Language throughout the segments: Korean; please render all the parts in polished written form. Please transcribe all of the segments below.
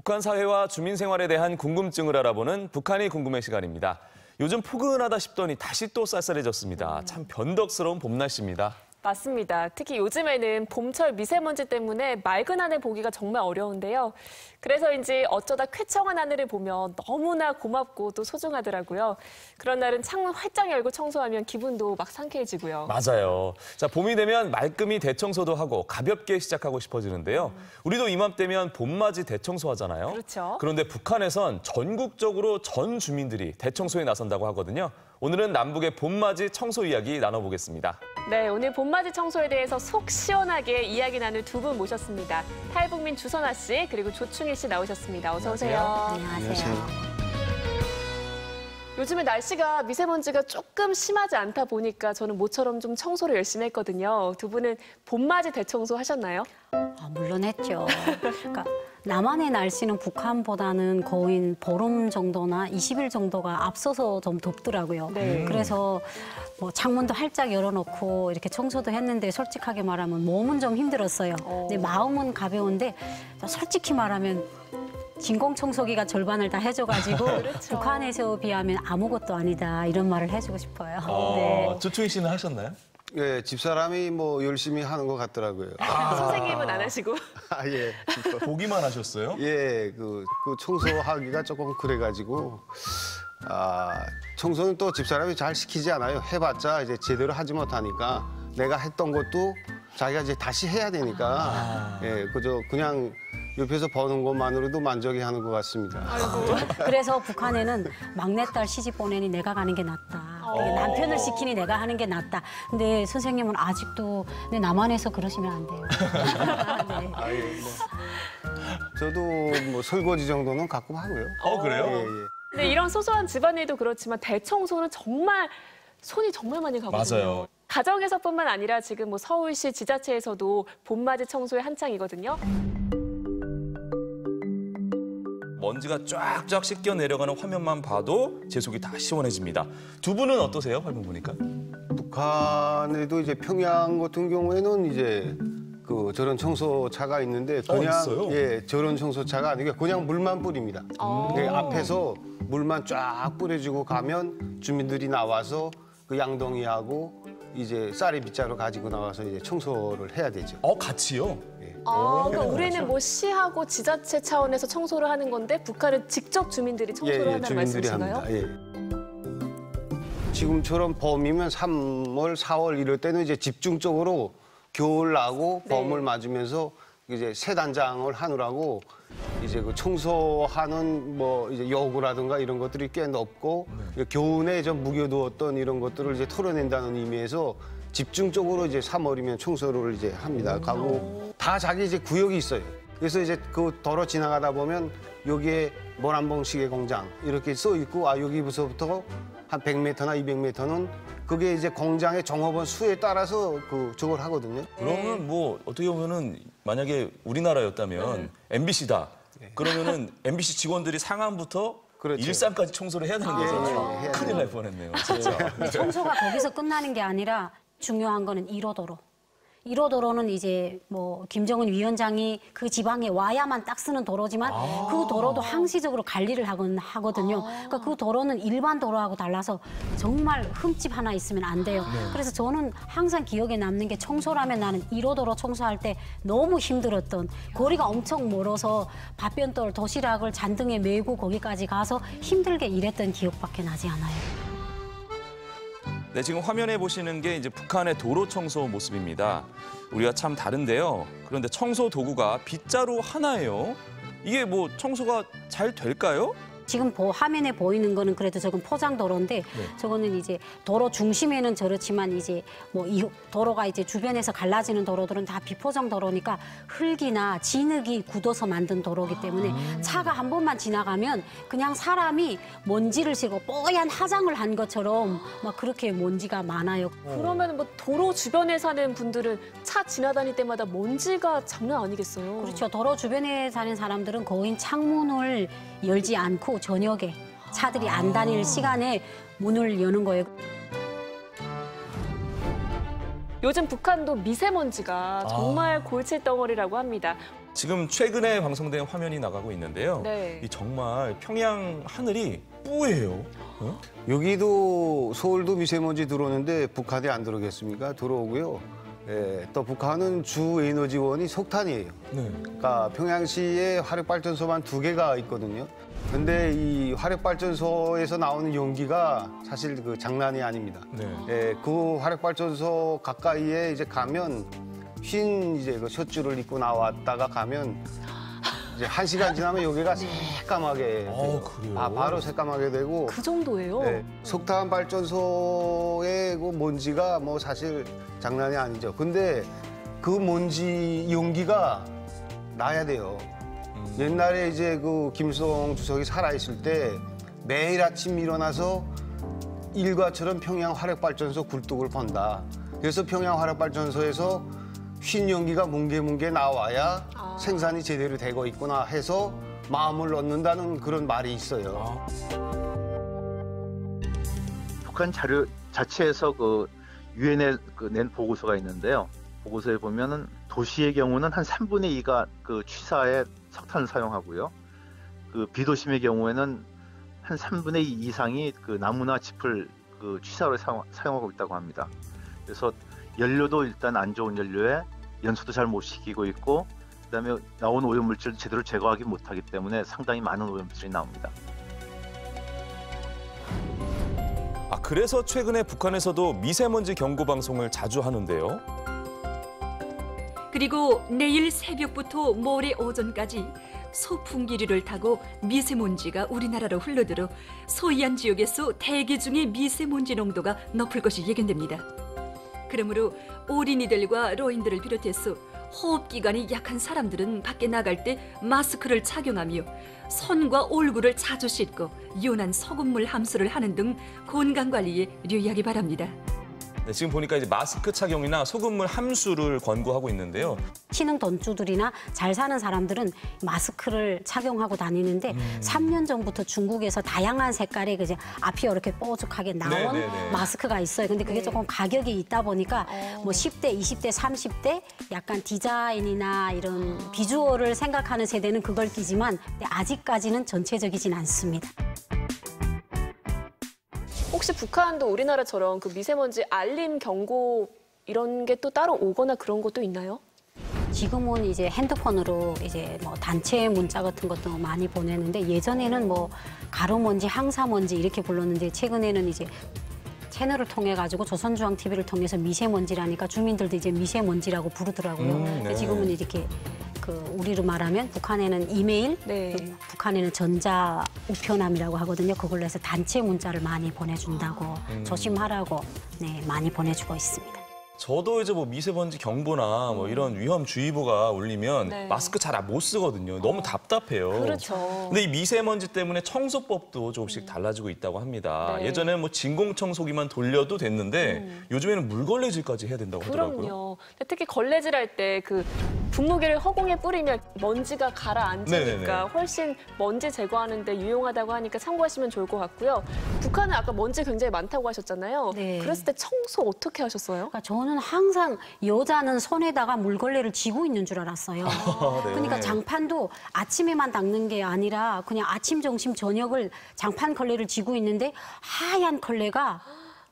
북한 사회와 주민 생활에 대한 궁금증을 알아보는 북한이 궁금해 시간입니다. 요즘 포근하다 싶더니 다시 또 쌀쌀해졌습니다. 참 변덕스러운 봄 날씨입니다. 맞습니다. 특히 요즘에는 봄철 미세먼지 때문에 맑은 하늘 보기가 정말 어려운데요. 그래서인지 어쩌다 쾌청한 하늘을 보면 너무나 고맙고 또 소중하더라고요. 그런 날은 창문 활짝 열고 청소하면 기분도 막 상쾌해지고요. 맞아요. 자, 봄이 되면 말끔히 대청소도 하고 가볍게 시작하고 싶어지는데요. 우리도 이맘때면 봄맞이 대청소 하잖아요. 그렇죠. 그런데 북한에선 전국적으로 전 주민들이 대청소에 나선다고 하거든요. 오늘은 남북의 봄맞이 청소 이야기 나눠보겠습니다. 네, 오늘 봄맞이 청소에 대해서 속 시원하게 이야기 나눌 두 분 모셨습니다. 탈북민 주선아 씨 그리고 조충희 씨 나오셨습니다. 어서 오세요. 안녕하세요. 요즘에 날씨가 미세먼지가 조금 심하지 않다 보니까 저는 모처럼 좀 청소를 열심히 했거든요. 두 분은 봄맞이 대청소 하셨나요? 물론 했죠. 그러니까 남한의 날씨는 북한보다는 거의 보름 정도나 20일 정도가 앞서서 좀 덥더라고요. 네. 그래서 뭐 창문도 활짝 열어놓고 이렇게 청소도 했는데 솔직하게 말하면 몸은 좀 힘들었어요. 근데 마음은 가벼운데 솔직히 말하면 진공청소기가 절반을 다 해줘가지고 그렇죠. 북한에서 비하면 아무것도 아니다 이런 말을 해주고 싶어요. 네. 조충희 씨는 하셨나요? 예, 집사람이 뭐 열심히 하는 것 같더라고요. 선생님은 안 하시고. 아, 예. 보기만 하셨어요? 예, 그 청소하기가 조금 그래가지고, 청소는 또 집사람이 잘 시키지 않아요. 해봤자 이제 제대로 하지 못하니까 내가 했던 것도 자기가 이제 다시 해야 되니까, 예, 그냥 옆에서 보는 것만으로도 만족해 하는 것 같습니다. 그래서 북한에는 막내딸 시집 보내니 내가 가는 게 낫다. 남편을 시키니 내가 하는 게 낫다. 근데 선생님은 아직도 남한에서 그러시면 안 돼요. 네. 예, 저도 뭐 설거지 정도는 가끔 하고요. 그래요? 예, 예. 근데 이런 소소한 집안일도 그렇지만 대청소는 정말 손이 정말 많이 가거든요. 맞아요. 가정에서뿐만 아니라 지금 뭐 서울시 지자체에서도 봄맞이 청소에 한창이거든요. 먼지가 쫙쫙 씻겨 내려가는 화면만 봐도 제 속이 다 시원해집니다. 두 분은 어떠세요? 화면 보니까? 북한에도 이제 평양 같은 경우에는 이제 저런 청소차가 있는데 그냥 있어요? 예, 저런 청소차가 아니고 그냥 물만 뿌립니다. 앞에서 물만 쫙 뿌려주고 가면 주민들이 나와서 그 양동이하고 이제 쌀이 빗자루 가지고 나와서 이제 청소를 해야 되죠. 같이요? 그러니까 우리는 뭐 시하고 지자체 차원에서 청소를 하는 건데 북한은 직접 주민들이 청소를 한다는 주민들이 말씀이신가요? 합니다. 예. 지금처럼 봄이면 3월, 4월 이럴 때는 이제 집중적으로 겨울 나고 봄을 맞으면서 이제 새 단장을 하느라고 이제 그 청소하는 뭐 이제 여구라든가 이런 것들이 꽤 높고 겨우내 좀 묵여두었던 이런 것들을 이제 털어낸다는 의미에서 집중적으로 이제 3월이면 청소를 이제 합니다. 가고 다 자기 이제 구역이 있어요. 그래서 이제 그 도로 지나가다 보면 여기에 모란봉시계 공장 이렇게 써 있고 여기부터 한 100m나 200m는 그게 이제 공장의 종업원 수에 따라서 저걸 하거든요. 그러면 뭐 어떻게 보면은 만약에 우리나라였다면 MBC다. 그러면은 MBC 직원들이 상암부터 그렇죠. 일산까지 청소를 해야 되는 거죠. 예, 큰일 날 뻔했네요. 진짜. 근데 청소가 거기서 끝나는 게 아니라 중요한 거는 1호도로. 1호도로는 이제 뭐 김정은 위원장이 그 지방에 와야만 딱 쓰는 도로지만 그 도로도 항시적으로 관리를 하거든요. 그러니까 그 도로는 일반 도로하고 달라서 정말 흠집 하나 있으면 안 돼요. 그래서 저는 항상 기억에 남는 게 청소라면 나는 1호도로 청소할 때 너무 힘들었던 거리가 엄청 멀어서 밥변돌 도시락을 잔등에 메고 거기까지 가서 힘들게 일했던 기억밖에 나지 않아요. 네, 지금 화면에 보시는 게 이제 북한의 도로 청소 모습입니다. 우리와 참 다른데요. 그런데 청소 도구가 빗자루 하나예요. 이게 뭐 청소가 잘 될까요? 지금 화면에 보이는 거는 그래도 저건 포장도로인데 저거는 이제 도로 중심에는 저렇지만 이제 뭐 이 도로가 이제 주변에서 갈라지는 도로들은 다 비포장 도로니까 흙이나 진흙이 굳어서 만든 도로이기 때문에 차가 한 번만 지나가면 그냥 사람이 먼지를 싣고 뽀얀 화장을 한 것처럼 막 그렇게 먼지가 많아요. 그러면 뭐 도로 주변에 사는 분들은 차 지나다닐 때마다 먼지가 장난 아니겠어요? 그렇죠. 도로 주변에 사는 사람들은 거의 창문을 열지 않고 저녁에 차들이 안 다닐 시간에 문을 여는 거예요. 요즘 북한도 미세먼지가 정말 골칫덩어리라고 합니다. 지금 최근에 방송된 화면이 나가고 있는데요. 네. 이 정말 평양 하늘이 뿌예요. 어? 여기도 서울도 미세먼지 들어오는데 북한이 안 들어오겠습니까? 들어오고요. 예, 또 북한은 주 에너지원이 석탄이에요. 네. 그러니까 평양시에 화력발전소만 2개가 있거든요. 근데 이 화력발전소에서 나오는 연기가 사실 그 장난이 아닙니다. 네. 예, 그 화력발전소 가까이에 이제 가면 흰 이제 그 셔츠를 입고 나왔다가 가면 이제 1시간 지나면 여기가 새까맣게 돼요. 그래요? 바로 새까맣게 되고 그 정도예요? 네, 석탄 발전소의 그 먼지가 뭐 사실 장난이 아니죠. 근데 그 먼지 연기가 나야 돼요. 옛날에 이제 그 김일성 주석이 살아있을 때 매일 아침 일어나서 일과처럼 평양 화력발전소 굴뚝을 번다. 그래서 평양 화력발전소에서 흰 연기가 뭉게뭉게 나와야 생산이 제대로 되고 있구나 해서 마음을 넣는다는 그런 말이 있어요. 북한 자료 자체에서 그 유엔에 낸 보고서가 있는데요. 보고서에 보면은 도시의 경우는 한 3분의 2가 그 취사에 석탄을 사용하고요. 그 비도심의 경우에는 한 3분의 2 이상이 그 나무나 짚을 그 취사로 사용하고 있다고 합니다. 그래서 연료도 일단 안 좋은 연료에 연소도 잘 못 시키고 있고, 그다음에 나온 오염물질을 제대로 제거하기 못하기 때문에 상당히 많은 오염물질이 나옵니다. 그래서 최근에 북한에서도 미세먼지 경고 방송을 자주 하는데요. 그리고 내일 새벽부터 모레 오전까지 소풍기류를 타고 미세먼지가 우리나라로 흘러들어 소이안 지역에서 대기 중의 미세먼지 농도가 높을 것이 예견됩니다. 그러므로 어린이들과 노인들을 비롯해서 호흡기관이 약한 사람들은 밖에 나갈 때 마스크를 착용하며 손과 얼굴을 자주 씻고 연한 소금물 함수를 하는 등 건강관리에 유의하기 바랍니다. 네, 지금 보니까 이제 마스크 착용이나 소금물 함수를 권고하고 있는데요. 신흥 돈주들이나 잘 사는 사람들은 마스크를 착용하고 다니는데 3년 전부터 중국에서 다양한 색깔의 이제 앞이 이렇게 뾰족하게 나온 네네네. 마스크가 있어요. 근데 그게 조금 가격이 있다 보니까 뭐 10대, 20대, 30대 약간 디자인이나 이런 비주얼을 생각하는 세대는 그걸 끼지만 아직까지는 전체적이진 않습니다. 혹시 북한도 우리나라처럼 그 미세먼지 알림 경고 이런 게 또 따로 오거나 그런 것도 있나요? 지금은 이제 핸드폰으로 이제 뭐 단체 문자 같은 것도 많이 보내는데 예전에는 뭐 가루먼지, 항사먼지 이렇게 불렀는데 최근에는 이제 채널을 통해 가지고 조선중앙 TV를 통해서 미세먼지라니까 주민들도 이제 미세먼지라고 부르더라고요. 네. 지금은 이렇게 그 우리로 말하면 북한에는 이메일, 네. 북한에는 전자 우편함이라고 하거든요. 그걸로 해서 단체 문자를 많이 보내준다고 조심하라고 네, 많이 보내주고 있습니다. 저도 이제 뭐 미세먼지 경보나 뭐 이런 위험주의보가 울리면 네. 마스크 잘 못 쓰거든요. 너무 답답해요. 그렇죠. 근데 이 미세먼지 때문에 청소법도 조금씩 달라지고 있다고 합니다. 네. 예전에는 뭐 진공청소기만 돌려도 됐는데 요즘에는 물걸레질까지 해야 된다고 하더라고요. 그럼요. 특히 걸레질 할 때 그 분무기를 허공에 뿌리면 먼지가 가라앉으니까 네네네. 훨씬 먼지 제거하는 데 유용하다고 하니까 참고하시면 좋을 것 같고요. 북한은 아까 먼지 굉장히 많다고 하셨잖아요. 네. 그랬을 때 청소 어떻게 하셨어요? 그러니까 저는 항상 여자는 손에다가 물걸레를 쥐고 있는 줄 알았어요. 네. 그러니까 장판도 아침에만 닦는 게 아니라 그냥 아침, 점심, 저녁을 장판 걸레를 쥐고 있는데 하얀 걸레가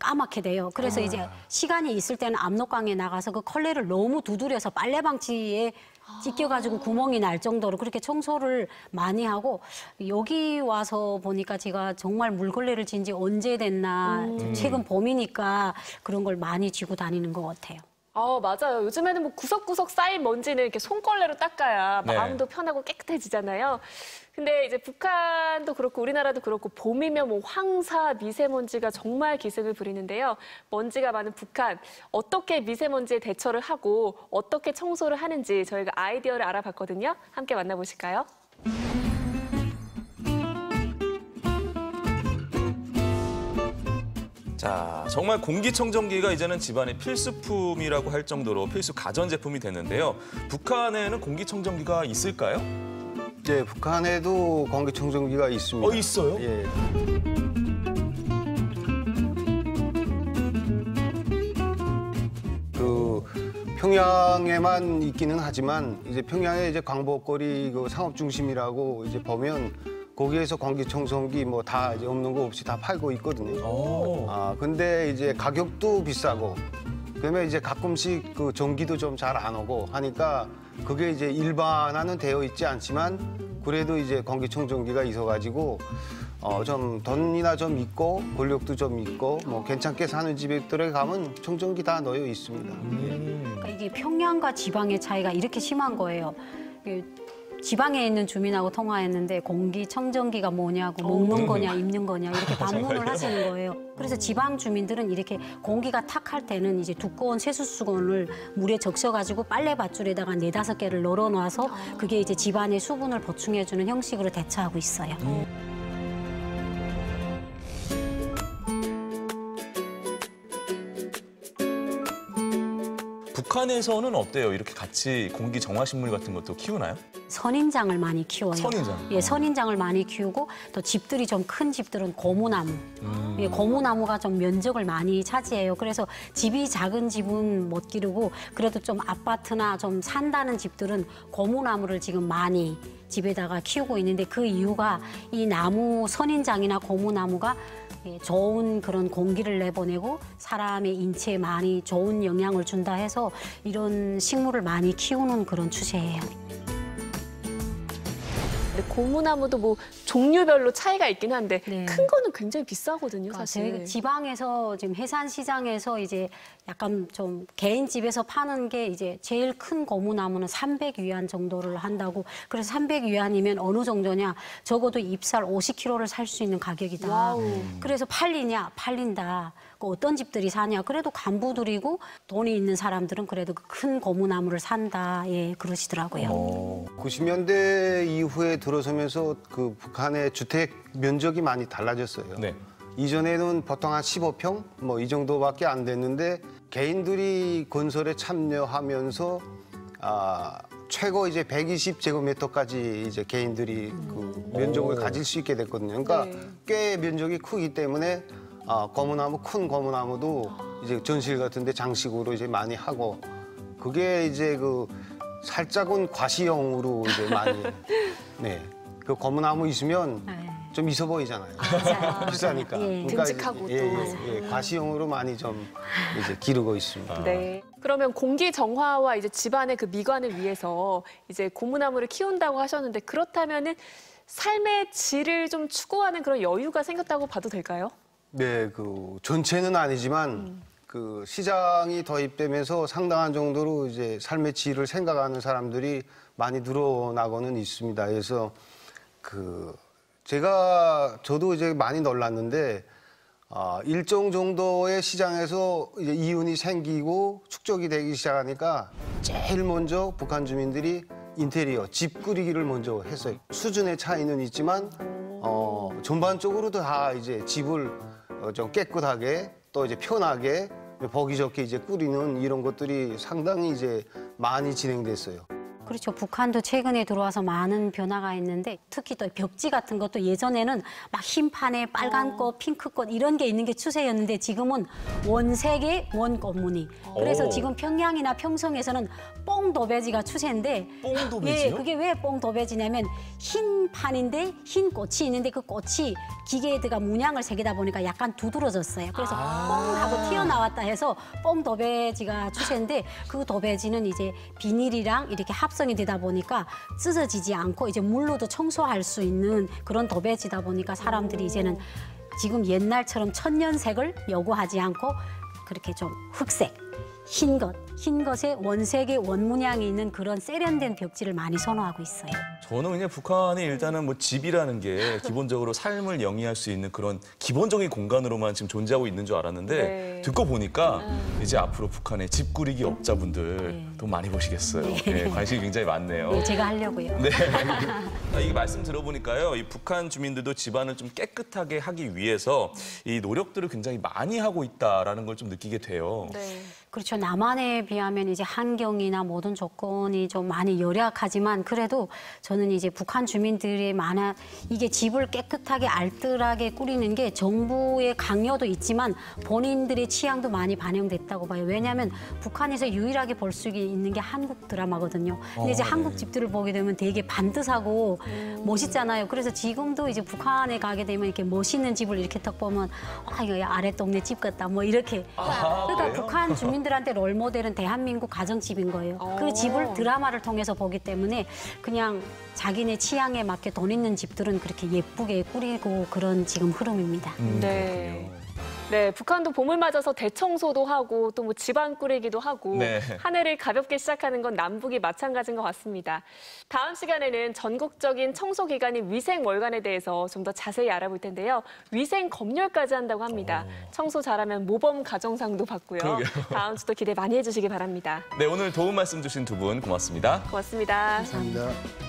까맣게 돼요. 그래서 이제 시간이 있을 때는 압록강에 나가서 그 컬레를 너무 두드려서 빨래방치에 찢겨가지고 구멍이 날 정도로 그렇게 청소를 많이 하고 여기 와서 보니까 제가 정말 물걸레를 쥔 지 언제 됐나 최근 봄이니까 그런 걸 많이 쥐고 다니는 것 같아요. 맞아요. 요즘에는 뭐 구석구석 쌓인 먼지는 이렇게 손걸레로 닦아야 네. 마음도 편하고 깨끗해지잖아요. 근데 이제 북한도 그렇고 우리나라도 그렇고 봄이면 뭐 황사, 미세먼지가 정말 기승을 부리는데요. 먼지가 많은 북한, 어떻게 미세먼지에 대처를 하고 어떻게 청소를 하는지 저희가 아이디어를 알아봤거든요. 함께 만나보실까요? 자, 정말 공기청정기가 이제는 집안의 필수품이라고 할 정도로 필수 가전제품이 됐는데요. 북한에는 공기청정기가 있을까요? 네, 북한에도 공기청정기가 있습니다. 있어요? 예. 그 평양에만 있기는 하지만 이제 평양에 이제 광복거리 그 상업 중심이라고 이제 보면 거기에서 공기청소기 뭐 다 이제 없는 거 없이 다 팔고 있거든요. 근데 이제 가격도 비싸고 그러면 이제 가끔씩 그 전기도 좀 잘 안 오고 하니까 그게 이제 일반화는 되어 있지 않지만 그래도 이제 공기청정기가 있어가지고 좀 돈이나 좀 있고 권력도 좀 있고 뭐 괜찮게 사는 집들에 가면 청정기 다 넣여 있습니다. 그러니까 이게 평양과 지방의 차이가 이렇게 심한 거예요. 지방에 있는 주민하고 통화했는데 공기청정기가 뭐냐고 먹는 거냐 입는 거냐 이렇게 반문을 하시는 거예요. 그래서 지방 주민들은 이렇게 공기가 탁할 때는 이제 두꺼운 세수수건을 물에 적셔가지고 빨래밧줄에다가 4-5개를 널어놔서 그게 이제 집안의 수분을 보충해주는 형식으로 대처하고 있어요. 북한에서는 어때요? 이렇게 같이 공기 정화식물 같은 것도 키우나요? 선인장을 많이 키워요. 선인장? 예, 선인장을 많이 키우고 또 집들이 좀 큰 집들은 고무나무. 예, 고무나무가 좀 면적을 많이 차지해요. 그래서 집이 작은 집은 못 기르고 그래도 좀 아파트나 좀 산다는 집들은 고무나무를 지금 많이 집에다가 키우고 있는데 그 이유가 이 나무 선인장이나 고무나무가 좋은 그런 공기를 내보내고 사람의 인체에 많이 좋은 영향을 준다 해서 이런 식물을 많이 키우는 그런 추세예요. 근데 고무나무도 뭐 종류별로 차이가 있긴 한데 네. 큰 거는 굉장히 비싸거든요, 사실. 저희 지방에서 지금 해산시장에서 이제 약간 좀 개인 집에서 파는 게 이제 제일 큰 고무나무는 300위안 정도를 한다고. 그래서 300위안이면 어느 정도냐? 적어도 잎살 50kg를 살 수 있는 가격이다. 와우. 그래서 팔리냐? 팔린다. 어떤 집들이 사냐? 그래도 간부들이고 돈이 있는 사람들은 그래도 그 큰 고무나무를 산다. 예, 그러시더라고요. 90년대 이후에 들어서면서 그 북한의 주택 면적이 많이 달라졌어요. 네. 이전에는 보통 한 15평 뭐 이 정도밖에 안 됐는데 개인들이 건설에 참여하면서 최고 이제 120제곱미터까지 이제 개인들이 그 면적을 가질 수 있게 됐거든요. 그러니까 네. 꽤 면적이 크기 때문에 고무나무 큰 고무나무도 이제 전실 같은데 장식으로 이제 많이 하고 그게 이제 그 살짝은 과시용으로 이제 많이 네. 그 고무나무 있으면 좀 있어 보이잖아요. 맞아요. 비싸니까. 예. 듬직하고 또. 과시용으로 많이 좀 이제 기르고 있습니다. 네. 그러면 공기 정화와 이제 집안의 그 미관을 위해서 이제 고무나무를 키운다고 하셨는데 그렇다면은 삶의 질을 좀 추구하는 그런 여유가 생겼다고 봐도 될까요? 네, 그 전체는 아니지만 그 시장이 도입되면서 상당한 정도로 이제 삶의 질을 생각하는 사람들이 많이 늘어나고는 있습니다. 그래서 그 저도 이제 많이 놀랐는데 일정 정도의 시장에서 이제 이윤이 생기고 축적이 되기 시작하니까 제일 먼저 북한 주민들이 인테리어, 집 꾸리기를 먼저 했어요. 수준의 차이는 있지만 전반적으로도 다 이제 집을 좀 깨끗하게 또 이제 편하게 보기 좋게 이제 꾸리는 이런 것들이 상당히 이제 많이 진행됐어요. 그렇죠. 북한도 최근에 들어와서 많은 변화가 있는데 특히 또 벽지 같은 것도 예전에는 막 흰판에 빨간 꽃, 핑크 꽃 이런 게 있는 게 추세였는데 지금은 원색의 원꽃무늬. 그래서 지금 평양이나 평성에서는 뽕도배지가 추세인데 뽕도배지요? 예, 그게 왜 뽕도배지냐면 흰 판인데 흰 꽃이 있는데 그 꽃이 기계에다가 문양을 새기다 보니까 약간 두드러졌어요. 그래서 뽕 하고 튀어나왔다 해서 뽕도배지가 추세인데 그 도배지는 이제 비닐이랑 이렇게 합성이 되다 보니까 찢어지지 않고 이제 물로도 청소할 수 있는 그런 도배지다 보니까 사람들이 이제는 지금 옛날처럼 천년색을 요구하지 않고 그렇게 좀 흑색, 흰 것에 원색의 원문양이 있는 그런 세련된 벽지를 많이 선호하고 있어요. 저는 그냥 북한이 일단은 뭐 집이라는 게 기본적으로 삶을 영위할 수 있는 그런 기본적인 공간으로만 지금 존재하고 있는 줄 알았는데 네. 듣고 보니까 이제 앞으로 북한의 집 꾸리기 업자분들 더 많이 보시겠어요. 네, 관심이 굉장히 많네요. 네, 제가 하려고요. 네. 이게 말씀 들어보니까요, 이 북한 주민들도 집안을 좀 깨끗하게 하기 위해서 이 노력들을 굉장히 많이 하고 있다라는 걸 좀 느끼게 돼요. 네. 그렇죠. 남한에 비하면 이제 환경이나 모든 조건이 좀 많이 열악하지만 그래도 저는 이제 북한 주민들이 이게 집을 깨끗하게 알뜰하게 꾸리는 게 정부의 강요도 있지만 본인들의 취향도 많이 반영됐다고 봐요. 왜냐하면 북한에서 유일하게 볼 수 있는 게 한국 드라마거든요. 근데 이제 한국 집들을 보게 되면 되게 반듯하고 멋있잖아요. 그래서 지금도 이제 북한에 가게 되면 이렇게 멋있는 집을 이렇게 딱 보면 이거 아래 동네 집 같다 뭐 이렇게. 그러니까 북한 주민들한테 롤모델은 대한민국 가정집인 거예요. 그 집을 드라마를 통해서 보기 때문에 그냥 자기네 취향에 맞게 돈 있는 집들은 그렇게 예쁘게 꾸리고 그런 지금 흐름입니다. 네. 네, 북한도 봄을 맞아서 대청소도 하고 또 뭐 집안 꾸리기도 하고 네. 한 해를 가볍게 시작하는 건 남북이 마찬가지인 것 같습니다. 다음 시간에는 전국적인 청소 기간인 위생월간에 대해서 좀 더 자세히 알아볼 텐데요. 위생 검열까지 한다고 합니다. 청소 잘하면 모범 가정상도 받고요. 그러게요. 다음 주도 기대 많이 해주시기 바랍니다. 네, 오늘 도움 말씀 주신 두 분 고맙습니다. 고맙습니다. 감사합니다.